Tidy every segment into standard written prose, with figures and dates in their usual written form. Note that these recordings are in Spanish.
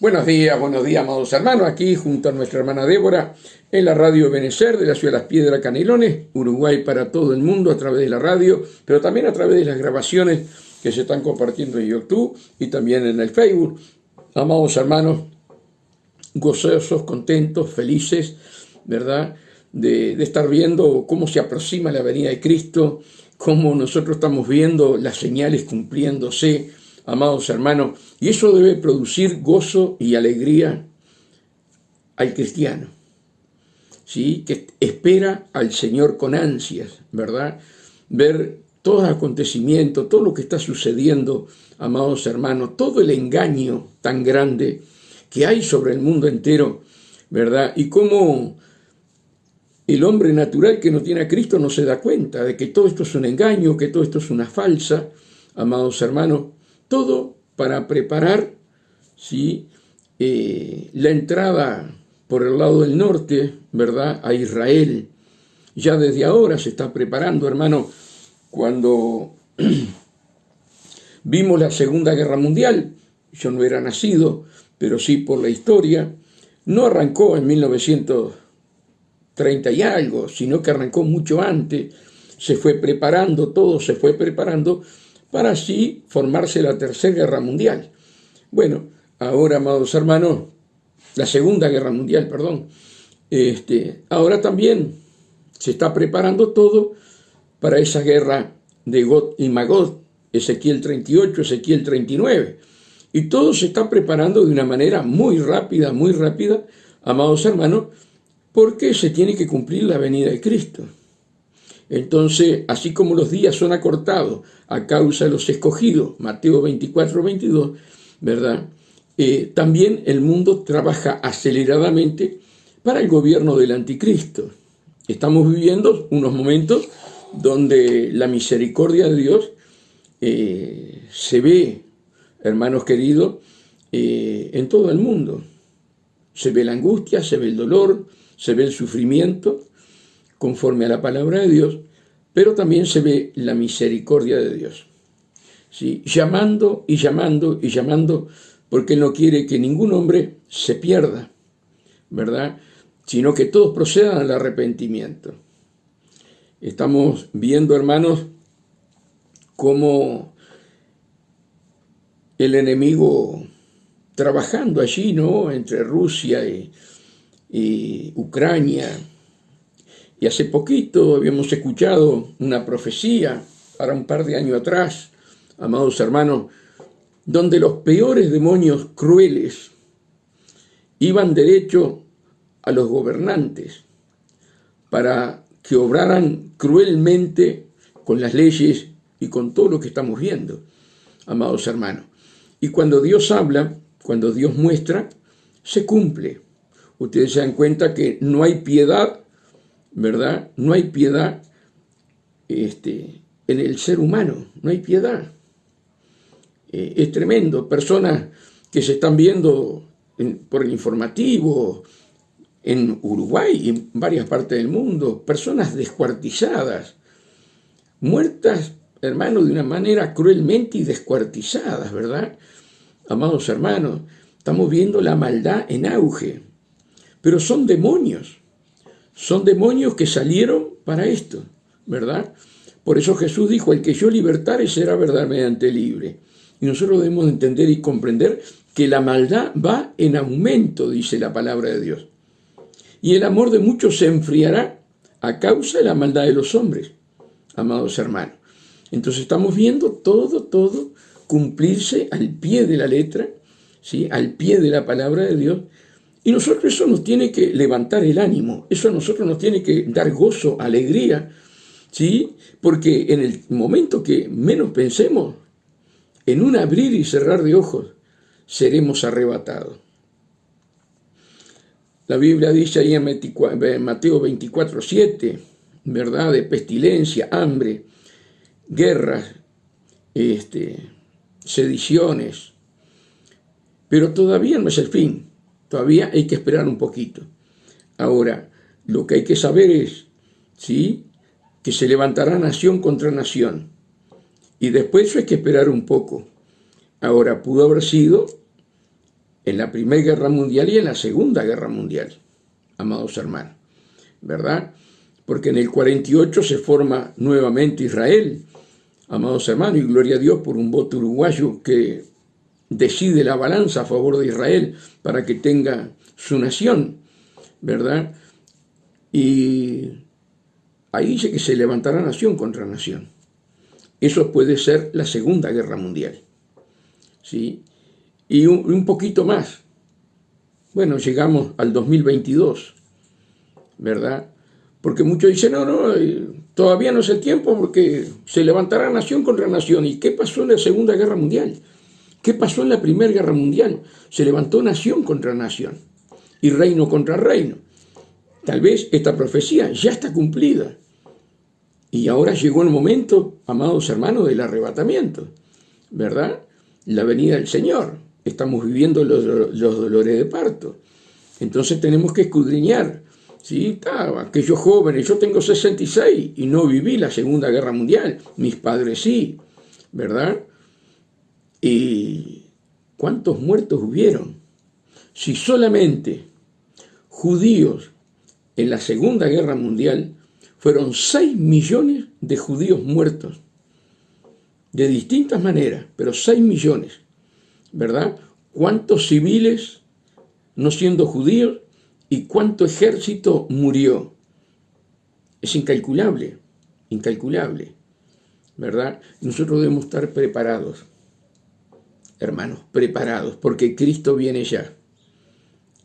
Buenos días, amados hermanos, aquí junto a nuestra hermana Débora, en la radio Benecer de la ciudad de Las Piedras, Canelones, Uruguay, para todo el mundo a través de la radio, pero también a través de las grabaciones que se están compartiendo en YouTube y también en el Facebook. Amados hermanos, gozosos, contentos, felices, ¿verdad? De estar viendo cómo se aproxima la venida de Cristo, cómo nosotros estamos viendo las señales cumpliéndose, amados hermanos, y eso debe producir gozo y alegría al cristiano, ¿sí? Que espera al Señor con ansias, ¿verdad? Ver todo el acontecimiento, todo lo que está sucediendo, amados hermanos, todo el engaño tan grande que hay sobre el mundo entero, ¿verdad? Y cómo el hombre natural que no tiene a Cristo no se da cuenta de que todo esto es un engaño, que todo esto es una falsa, amados hermanos, todo para preparar, ¿sí? La entrada por el lado del norte, ¿verdad?, a Israel. Ya desde ahora se está preparando, hermano. Cuando vimos la Segunda Guerra Mundial, yo no era nacido, pero sí por la historia, no arrancó en 1930 y algo, sino que arrancó mucho antes, se fue preparando, todo se fue preparando para así formarse la Tercera Guerra Mundial. Bueno, ahora, amados hermanos, la Segunda Guerra Mundial, perdón, ahora también se está preparando todo para esa guerra de Gog y Magog, Ezequiel 38, Ezequiel 39. Y todo se está preparando de una manera muy rápida, amados hermanos, porque se tiene que cumplir la venida de Cristo. Entonces, así como los días son acortados a causa de los escogidos, Mateo 24, 22, ¿verdad? También el mundo trabaja aceleradamente para el gobierno del anticristo. Estamos viviendo unos momentos donde la misericordia de Dios se ve, hermanos queridos, en todo el mundo. Se ve la angustia, se ve el dolor, se ve el sufrimiento, conforme a la palabra de Dios, pero también se ve la misericordia de Dios, ¿sí? Llamando y llamando y llamando, porque Él no quiere que ningún hombre se pierda, ¿verdad?, sino que todos procedan al arrepentimiento. Estamos viendo, hermanos, cómo el enemigo trabajando allí, ¿no?, entre Rusia y Ucrania. Y hace poquito habíamos escuchado una profecía, para un par de años atrás, amados hermanos, donde los peores demonios crueles iban derecho a los gobernantes para que obraran cruelmente con las leyes y con todo lo que estamos viendo, amados hermanos. Y cuando Dios habla, cuando Dios muestra, se cumple. Ustedes se dan cuenta que no hay piedad, ¿verdad? No hay piedad en el ser humano, no hay piedad. Es tremendo. Personas que se están viendo por el informativo en Uruguay y en varias partes del mundo, personas descuartizadas, muertas, hermanos, de una manera cruelmente y descuartizadas, ¿verdad? Amados hermanos, estamos viendo la maldad en auge, pero son demonios que salieron para esto, ¿verdad? Por eso Jesús dijo, el que yo libertare será verdaderamente libre. Y nosotros debemos entender y comprender que la maldad va en aumento, dice la palabra de Dios. Y el amor de muchos se enfriará a causa de la maldad de los hombres, amados hermanos. Entonces estamos viendo todo cumplirse al pie de la letra, ¿sí?, al pie de la palabra de Dios. Y nosotros eso nos tiene que levantar el ánimo, eso a nosotros nos tiene que dar gozo, alegría, ¿sí? Porque en el momento que menos pensemos, en un abrir y cerrar de ojos, seremos arrebatados. La Biblia dice ahí en Mateo 24, 7, ¿verdad?, de pestilencia, hambre, guerras, sediciones, pero todavía no es el fin. Todavía hay que esperar un poquito. Ahora, lo que hay que saber es, ¿sí?, que se levantará nación contra nación. Y después eso hay que esperar un poco. Ahora, pudo haber sido en la Primera Guerra Mundial y en la Segunda Guerra Mundial, amados hermanos, ¿verdad? Porque en el 48 se forma nuevamente Israel, amados hermanos, y gloria a Dios por un voto uruguayo que decide la balanza a favor de Israel para que tenga su nación, ¿verdad? Y ahí dice que se levantará nación contra nación. Eso puede ser la Segunda Guerra Mundial, ¿sí? Y un poquito más. Bueno, llegamos al 2022, ¿verdad? Porque muchos dicen, no, todavía no es el tiempo porque se levantará nación contra nación. ¿Y qué pasó en la Segunda Guerra Mundial? ¿Qué pasó en la Primera Guerra Mundial? Se levantó nación contra nación y reino contra reino. Tal vez esta profecía ya está cumplida. Y ahora llegó el momento, amados hermanos, del arrebatamiento, ¿verdad? La venida del Señor. Estamos viviendo los dolores de parto. Entonces tenemos que escudriñar. ¿Sí? Aquellos jóvenes, yo tengo 66 y no viví la Segunda Guerra Mundial. Mis padres sí, ¿verdad? ¿Y cuántos muertos hubieron? Si solamente judíos en la Segunda Guerra Mundial fueron 6 millones de judíos muertos, de distintas maneras, pero 6 millones, ¿verdad? ¿Cuántos civiles, no siendo judíos, y cuánto ejército murió? Es incalculable, incalculable, ¿verdad? Nosotros debemos estar preparados, hermanos, preparados, porque Cristo viene ya.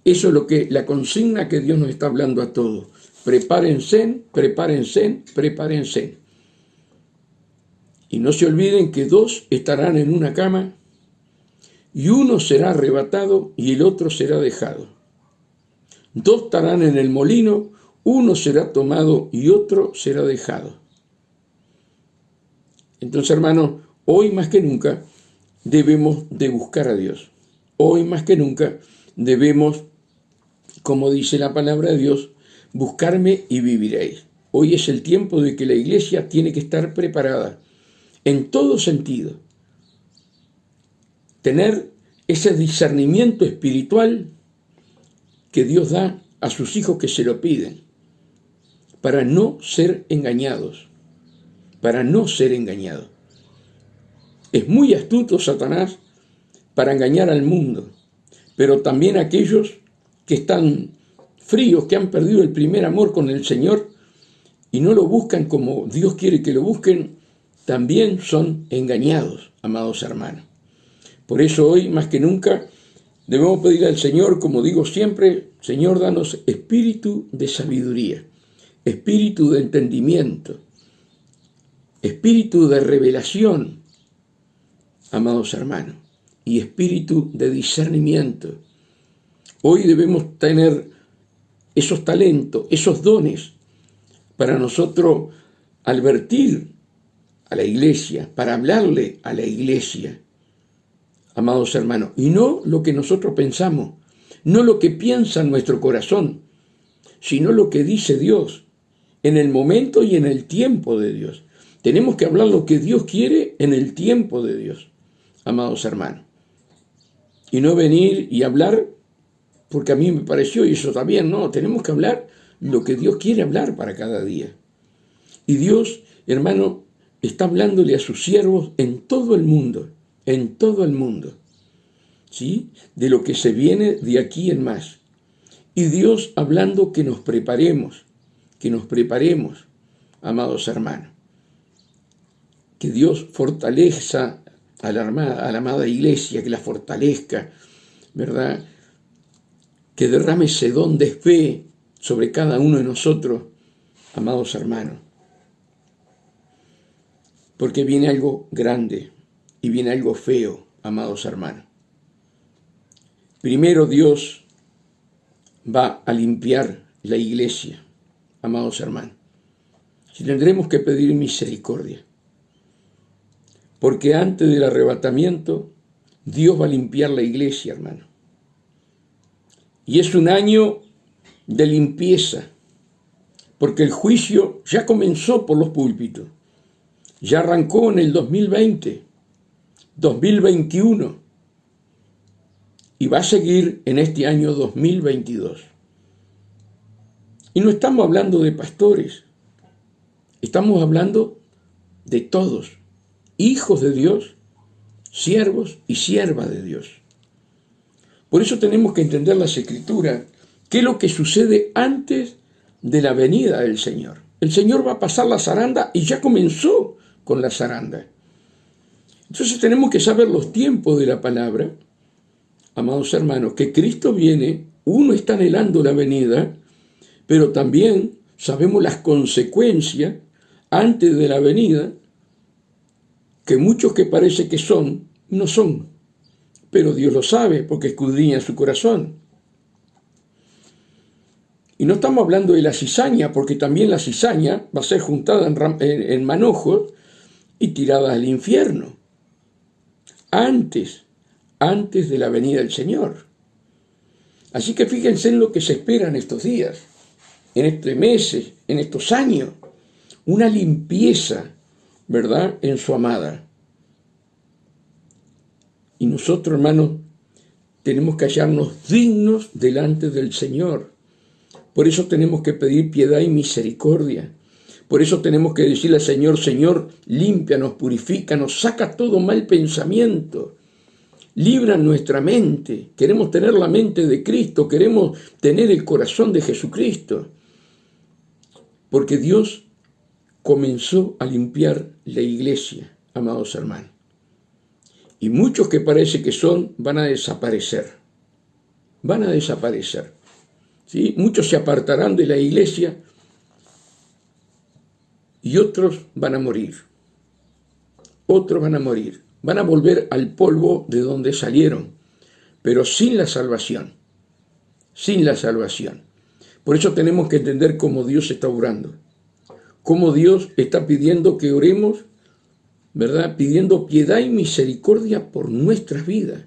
Eso es lo que, la consigna que Dios nos está hablando a todos. Prepárense, prepárense, prepárense. Y no se olviden que 2 estarán en una cama, y uno será arrebatado y el otro será dejado. 2 estarán en el molino, uno será tomado y otro será dejado. Entonces, hermanos, hoy más que nunca debemos de buscar a Dios. Hoy más que nunca debemos, como dice la palabra de Dios, buscarme y viviréis. Hoy es el tiempo de que la iglesia tiene que estar preparada en todo sentido. Tener ese discernimiento espiritual que Dios da a sus hijos que se lo piden, para no ser engañados, para no ser engañados. Es muy astuto Satanás para engañar al mundo, pero también a aquellos que están fríos, que han perdido el primer amor con el Señor y no lo buscan como Dios quiere que lo busquen, también son engañados, amados hermanos. Por eso hoy, más que nunca, debemos pedir al Señor, como digo siempre, Señor, danos espíritu de sabiduría, espíritu de entendimiento, espíritu de revelación, amados hermanos, y espíritu de discernimiento. Hoy debemos tener esos talentos, esos dones, para nosotros advertir a la iglesia, para hablarle a la iglesia, amados hermanos, y no lo que nosotros pensamos, no lo que piensa nuestro corazón, sino lo que dice Dios, en el momento y en el tiempo de Dios. Tenemos que hablar lo que Dios quiere en el tiempo de Dios, amados hermanos. Y no venir y hablar porque a mí me pareció, y eso también, no, tenemos que hablar lo que Dios quiere hablar para cada día. Y Dios, hermano, está hablándole a sus siervos en todo el mundo, ¿sí? De lo que se viene de aquí en más. Y Dios hablando que nos preparemos, amados hermanos. Que Dios fortaleza a la amada iglesia, que la fortalezca, ¿verdad? Que derrame ese don de fe sobre cada uno de nosotros, amados hermanos. Porque viene algo grande y viene algo feo, amados hermanos. Primero Dios va a limpiar la iglesia, amados hermanos. Y tendremos que pedir misericordia. Porque antes del arrebatamiento, Dios va a limpiar la iglesia, hermano. Y es un año de limpieza, porque el juicio ya comenzó por los púlpitos. Ya arrancó en el 2020, 2021. y va a seguir en este año 2022. Y no estamos hablando de pastores, estamos hablando de todos, hijos de Dios, siervos y siervas de Dios. Por eso tenemos que entender las Escrituras, qué es lo que sucede antes de la venida del Señor. El Señor va a pasar la zaranda y ya comenzó con la zaranda. Entonces tenemos que saber los tiempos de la palabra, amados hermanos, que Cristo viene, uno está anhelando la venida, pero también sabemos las consecuencias antes de la venida, que muchos que parece que son, no son, pero Dios lo sabe porque escudriña su corazón. Y no estamos hablando de la cizaña, porque también la cizaña va a ser juntada en manojos y tirada al infierno. Antes de la venida del Señor. Así que fíjense en lo que se espera en estos días, en estos meses, en estos años. Una limpieza, ¿verdad?, en su amada. Y nosotros, hermanos, tenemos que hallarnos dignos delante del Señor. Por eso tenemos que pedir piedad y misericordia. Por eso tenemos que decirle al Señor, Señor, límpianos, purifícanos, saca todo mal pensamiento. Libra nuestra mente. Queremos tener la mente de Cristo, queremos tener el corazón de Jesucristo. Porque Dios comenzó a limpiar la iglesia, amados hermanos. Y muchos que parece que son, van a desaparecer. Van a desaparecer. ¿Sí? Muchos se apartarán de la iglesia y otros van a morir. Otros van a morir. Van a volver al polvo de donde salieron, pero sin la salvación. Sin la salvación. Por eso tenemos que entender cómo Dios está obrando. Cómo Dios está pidiendo que oremos, ¿verdad? Pidiendo piedad y misericordia por nuestras vidas,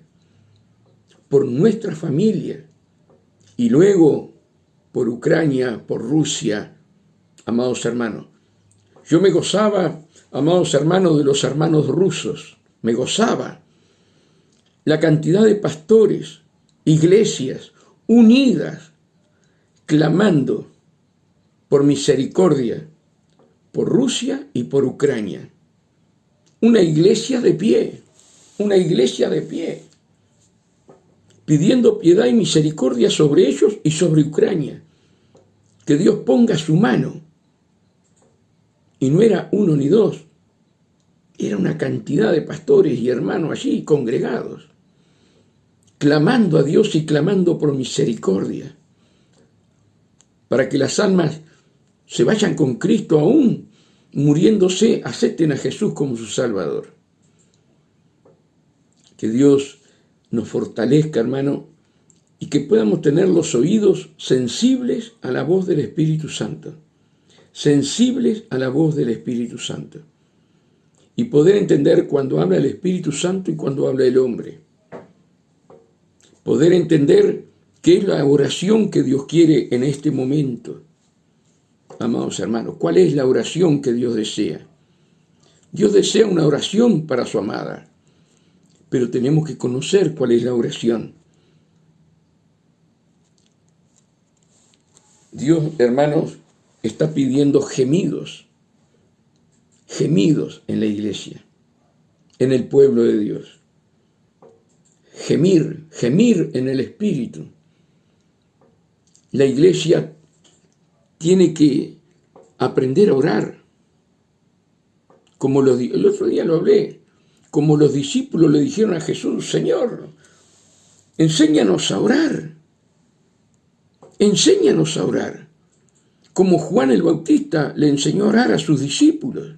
por nuestra familia. Y luego por Ucrania, por Rusia, amados hermanos. Yo me gozaba, amados hermanos, de los hermanos rusos. Me gozaba la cantidad de pastores, iglesias unidas, clamando por misericordia, por Rusia y por Ucrania. Una iglesia de pie, pidiendo piedad y misericordia sobre ellos y sobre Ucrania. Que Dios ponga su mano. Y no era uno ni dos, era una cantidad de pastores y hermanos allí congregados, clamando a Dios y clamando por misericordia, para que las almas se vayan con Cristo aún, muriéndose, acepten a Jesús como su Salvador. Que Dios nos fortalezca, hermano, y que podamos tener los oídos sensibles a la voz del Espíritu Santo. Sensibles a la voz del Espíritu Santo. Y poder entender cuando habla el Espíritu Santo y cuando habla el hombre. Poder entender qué es la oración que Dios quiere en este momento. Amados hermanos, ¿cuál es la oración que Dios desea? Dios desea una oración para su amada. Pero tenemos que conocer cuál es la oración. Dios, hermanos, está pidiendo gemidos en la iglesia, en el pueblo de Dios. Gemir en el Espíritu. La iglesia tiene que aprender a orar. Como el otro día lo hablé, como los discípulos le dijeron a Jesús, Señor, enséñanos a orar. Enséñanos a orar. Como Juan el Bautista le enseñó a orar a sus discípulos.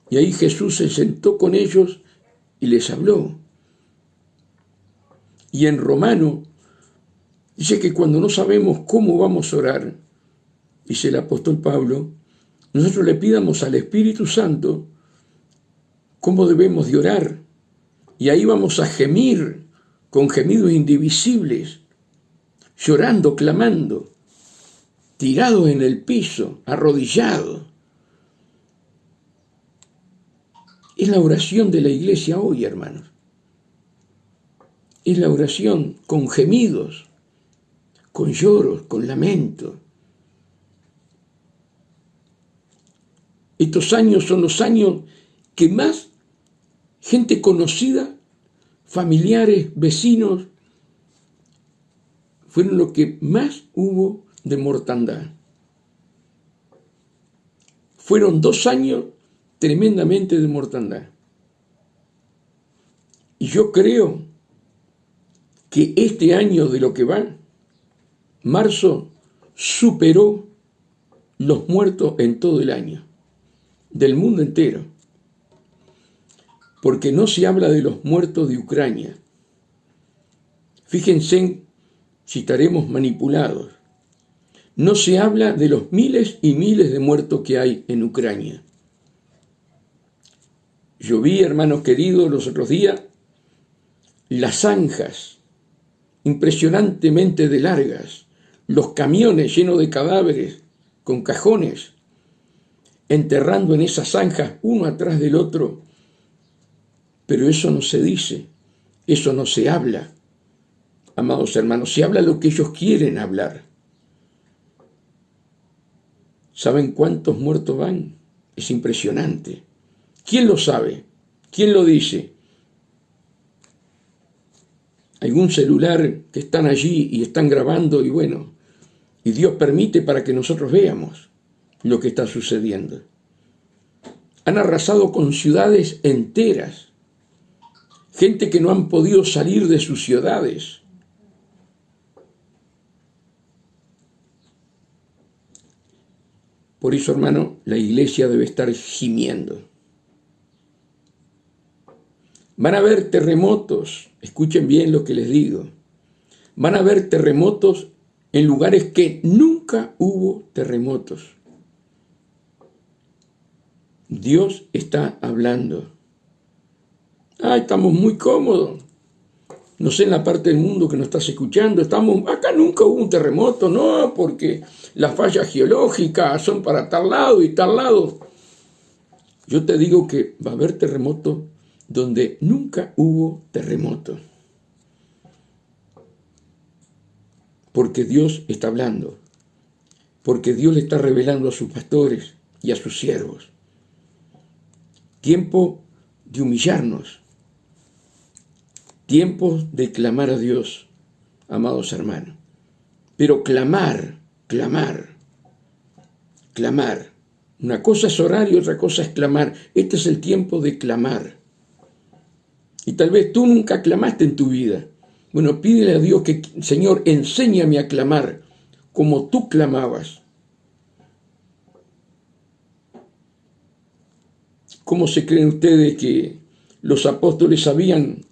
Y ahí Jesús se sentó con ellos y les habló. Y en Romano dice que cuando no sabemos cómo vamos a orar, dice el apóstol Pablo, nosotros le pidamos al Espíritu Santo cómo debemos de orar. Y ahí vamos a gemir con gemidos indivisibles, llorando, clamando, tirados en el piso, arrodillados. Es la oración de la iglesia hoy, hermanos. es la oración con gemidos, con lloros, con lamento. Estos años son los años que más gente conocida, familiares, vecinos, fueron los que más hubo de mortandad. Fueron 2 años tremendamente de mortandad. Y yo creo que este año de lo que va, marzo, superó los muertos en todo el año, del mundo entero. Porque no se habla de los muertos de Ucrania. Fíjense si estaremos manipulados. No se habla de los miles y miles de muertos que hay en Ucrania. Yo vi, hermanos queridos, los otros días, las zanjas impresionantemente de largas, los camiones llenos de cadáveres, con cajones, enterrando en esas zanjas uno atrás del otro. Pero eso no se dice, eso no se habla. Amados hermanos, se habla lo que ellos quieren hablar. ¿Saben cuántos muertos van? Es impresionante. ¿Quién lo sabe? ¿Quién lo dice? Algún celular que están allí y están grabando y bueno, y Dios permite para que nosotros veamos lo que está sucediendo. Han arrasado con ciudades enteras, gente que no han podido salir de sus ciudades. Por eso, hermano, la iglesia debe estar gimiendo. Van a haber terremotos, escuchen bien lo que les digo. Van a haber terremotos en lugares que nunca hubo terremotos. Dios está hablando. Estamos muy cómodos. No sé en la parte del mundo que nos estás escuchando, acá nunca hubo un terremoto, no, porque las fallas geológicas son para tal lado y tal lado. Yo te digo que va a haber terremoto donde nunca hubo terremoto. Porque Dios está hablando, porque Dios le está revelando a sus pastores y a sus siervos. Tiempo de humillarnos. Tiempos de clamar a Dios, amados hermanos. Pero clamar. Una cosa es orar y otra cosa es clamar. Este es el tiempo de clamar. Y tal vez tú nunca clamaste en tu vida. Bueno, pídele a Dios que, Señor, enséñame a clamar como tú clamabas. ¿Cómo se creen ustedes que los apóstoles sabían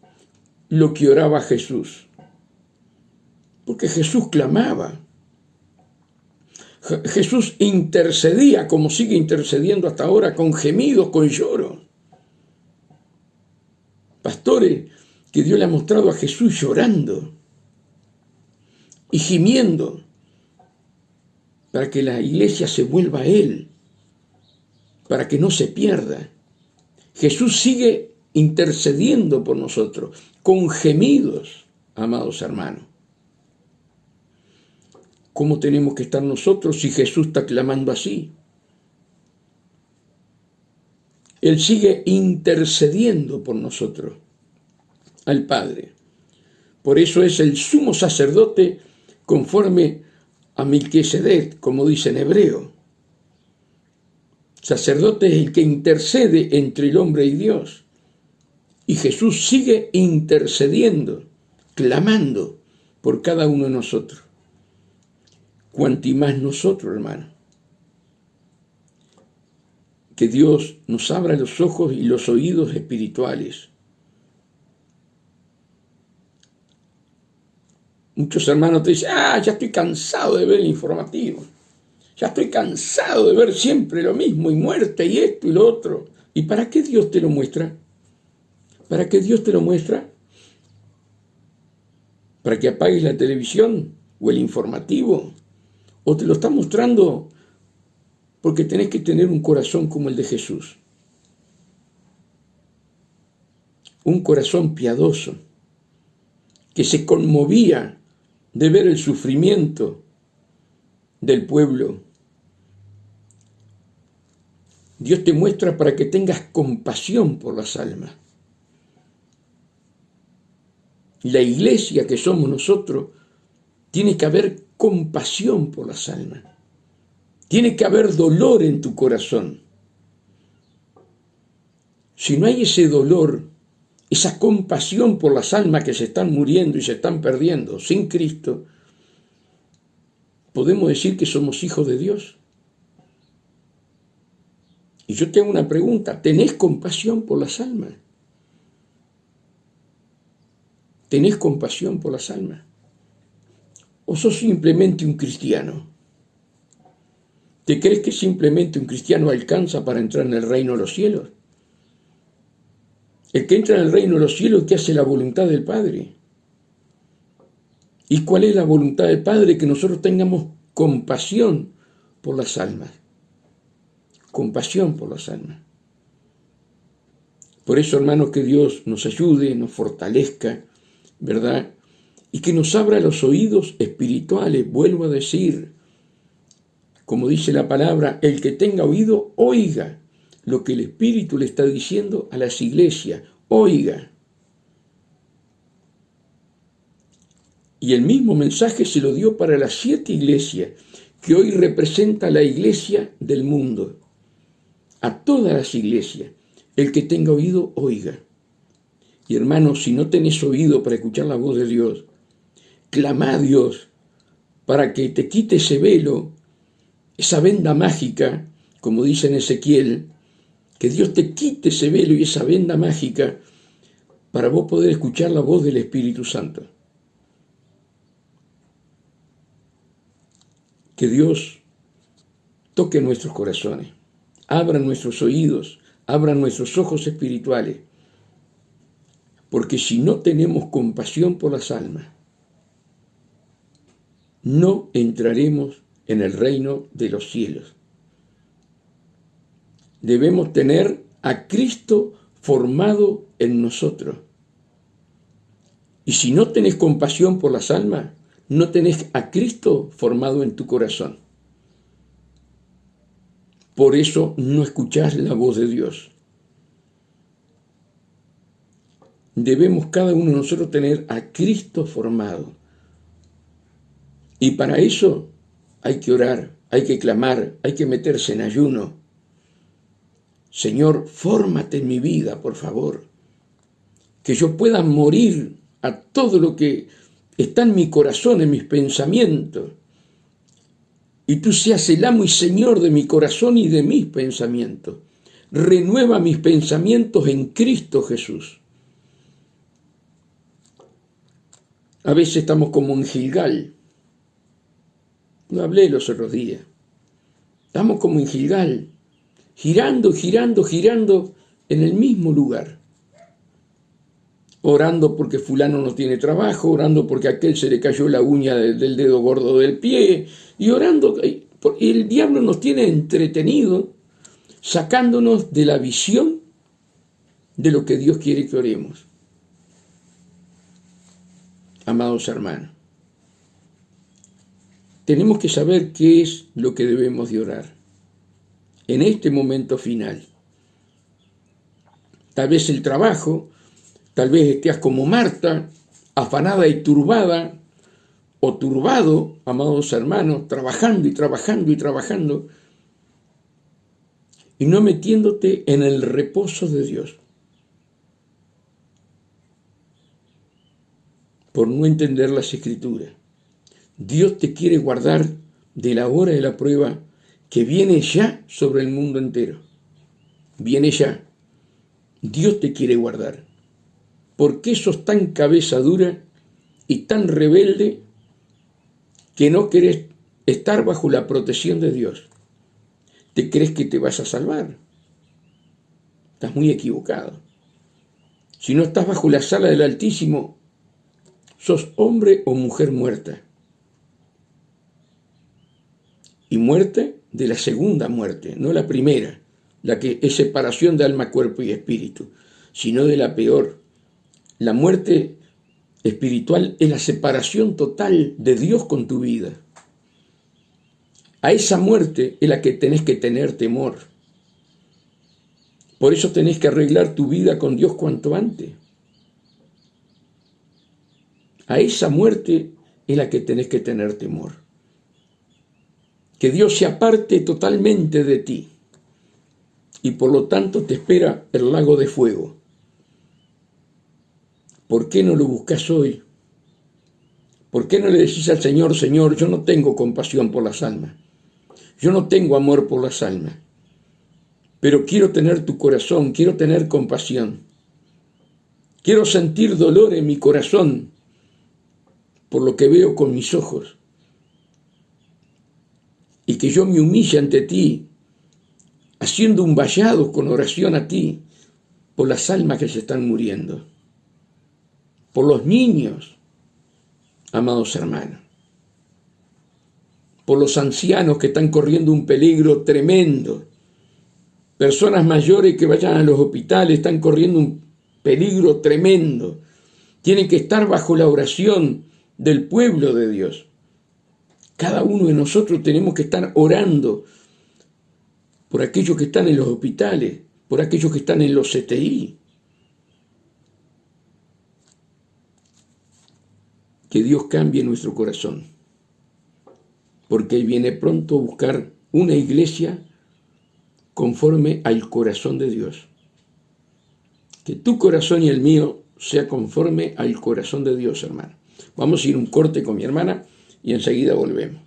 lo que oraba Jesús? Porque Jesús clamaba. Jesús intercedía, como sigue intercediendo hasta ahora, con gemidos, con lloros. Pastores que Dios le ha mostrado a Jesús llorando y gimiendo para que la iglesia se vuelva a Él, para que no se pierda. Jesús sigue intercediendo por nosotros, con gemidos, amados hermanos. ¿Cómo tenemos que estar nosotros si Jesús está clamando así? Él sigue intercediendo por nosotros, al Padre. Por eso es el sumo sacerdote conforme a Melquisedec, como dice en hebreo. Sacerdote es el que intercede entre el hombre y Dios. Y Jesús sigue intercediendo, clamando por cada uno de nosotros. Cuanti más nosotros, hermano. Que Dios nos abra los ojos y los oídos espirituales. Muchos hermanos te dicen, ya estoy cansado de ver el informativo. Ya estoy cansado de ver siempre lo mismo, y muerte, y esto, y lo otro. ¿Y para qué Dios te lo muestra? ¿Para qué Dios te lo muestra? ¿Para que apagues la televisión o el informativo? ¿O te lo está mostrando porque tenés que tener un corazón como el de Jesús? Un corazón piadoso, que se conmovía de ver el sufrimiento del pueblo. Dios te muestra para que tengas compasión por las almas. La iglesia que somos nosotros, tiene que haber compasión por las almas. Tiene que haber dolor en tu corazón. Si no hay ese dolor, esa compasión por las almas que se están muriendo y se están perdiendo sin Cristo, ¿podemos decir que somos hijos de Dios? Y yo te hago una pregunta, ¿tenés compasión por las almas? ¿Tenés compasión por las almas? ¿O sos simplemente un cristiano? ¿Te crees que simplemente un cristiano alcanza para entrar en el reino de los cielos? El que entra en el reino de los cielos, que hace la voluntad del Padre. ¿Y cuál es la voluntad del Padre? Que nosotros tengamos compasión por las almas. Compasión por las almas. Por eso, hermanos, que Dios nos ayude, nos fortalezca, ¿verdad? Y que nos abra los oídos espirituales. Vuelvo a decir, como dice la palabra, el que tenga oído, oiga lo que el Espíritu le está diciendo a las iglesias. Oiga. Y el mismo mensaje se lo dio para las 7 iglesias, que hoy representa la iglesia del mundo. A todas las iglesias. El que tenga oído, oiga. Y hermanos, si no tenés oído para escuchar la voz de Dios, clama a Dios para que te quite ese velo, esa venda mágica, como dice en Ezequiel, que Dios te quite ese velo y esa venda mágica para vos poder escuchar la voz del Espíritu Santo. Que Dios toque nuestros corazones, abra nuestros oídos, abra nuestros ojos espirituales, porque si no tenemos compasión por las almas, no entraremos en el reino de los cielos. Debemos tener a Cristo formado en nosotros. Y si no tenés compasión por las almas, no tenés a Cristo formado en tu corazón. Por eso no escuchás la voz de Dios. Debemos cada uno de nosotros tener a Cristo formado. Y para eso hay que orar, hay que clamar, hay que meterse en ayuno. Señor, fórmate en mi vida, por favor. Que yo pueda morir a todo lo que está en mi corazón, en mis pensamientos. Y tú seas el amo y Señor de mi corazón y de mis pensamientos. Renueva mis pensamientos en Cristo Jesús. A veces estamos como en Gilgal. Lo hablé los otros días. Estamos como en Gilgal, girando en el mismo lugar. Orando porque fulano no tiene trabajo, orando porque a aquel se le cayó la uña del dedo gordo del pie, y orando, y el diablo nos tiene entretenido, sacándonos de la visión de lo que Dios quiere que oremos. Amados hermanos, tenemos que saber qué es lo que debemos de orar en este momento final. Tal vez el trabajo, tal vez estés como Marta, afanada y turbada, o turbado, amados hermanos, trabajando, y no metiéndote en el reposo de Dios. Por no entender las Escrituras. Dios te quiere guardar de la hora de la prueba que viene ya sobre el mundo entero. Viene ya. Dios te quiere guardar. ¿Por qué sos tan cabeza dura y tan rebelde que no querés estar bajo la protección de Dios? ¿Te crees que te vas a salvar? Estás muy equivocado. Si no estás bajo la sala del Altísimo, sos hombre o mujer muerta. Y muerte de la segunda muerte, no la primera, la que es separación de alma, cuerpo y espíritu, sino de la peor, la muerte espiritual es la separación total de Dios con tu vida. A esa muerte es la que tenés que tener temor. Por eso tenés que arreglar tu vida con Dios cuanto antes. A esa muerte es la que tenés que tener temor. Que Dios se aparte totalmente de ti. Y por lo tanto te espera el lago de fuego. ¿Por qué no lo buscas hoy? ¿Por qué no le decís al Señor, Señor, yo no tengo compasión por las almas? Yo no tengo amor por las almas. Pero quiero tener tu corazón, quiero tener compasión. Quiero sentir dolor en mi corazón por lo que veo con mis ojos. Y que yo me humille ante ti, haciendo un vallado con oración a ti, por las almas que se están muriendo, por los niños, amados hermanos, por los ancianos que están corriendo un peligro tremendo, personas mayores que vayan a los hospitales están corriendo un peligro tremendo, tienen que estar bajo la oración del pueblo de Dios. Cada uno de nosotros tenemos que estar orando por aquellos que están en los hospitales, por aquellos que están en los CTI. Que Dios cambie nuestro corazón, porque Él viene pronto a buscar una iglesia conforme al corazón de Dios. Que tu corazón y el mío sea conforme al corazón de Dios, hermano. Vamos a ir un corte con mi hermana y enseguida volvemos.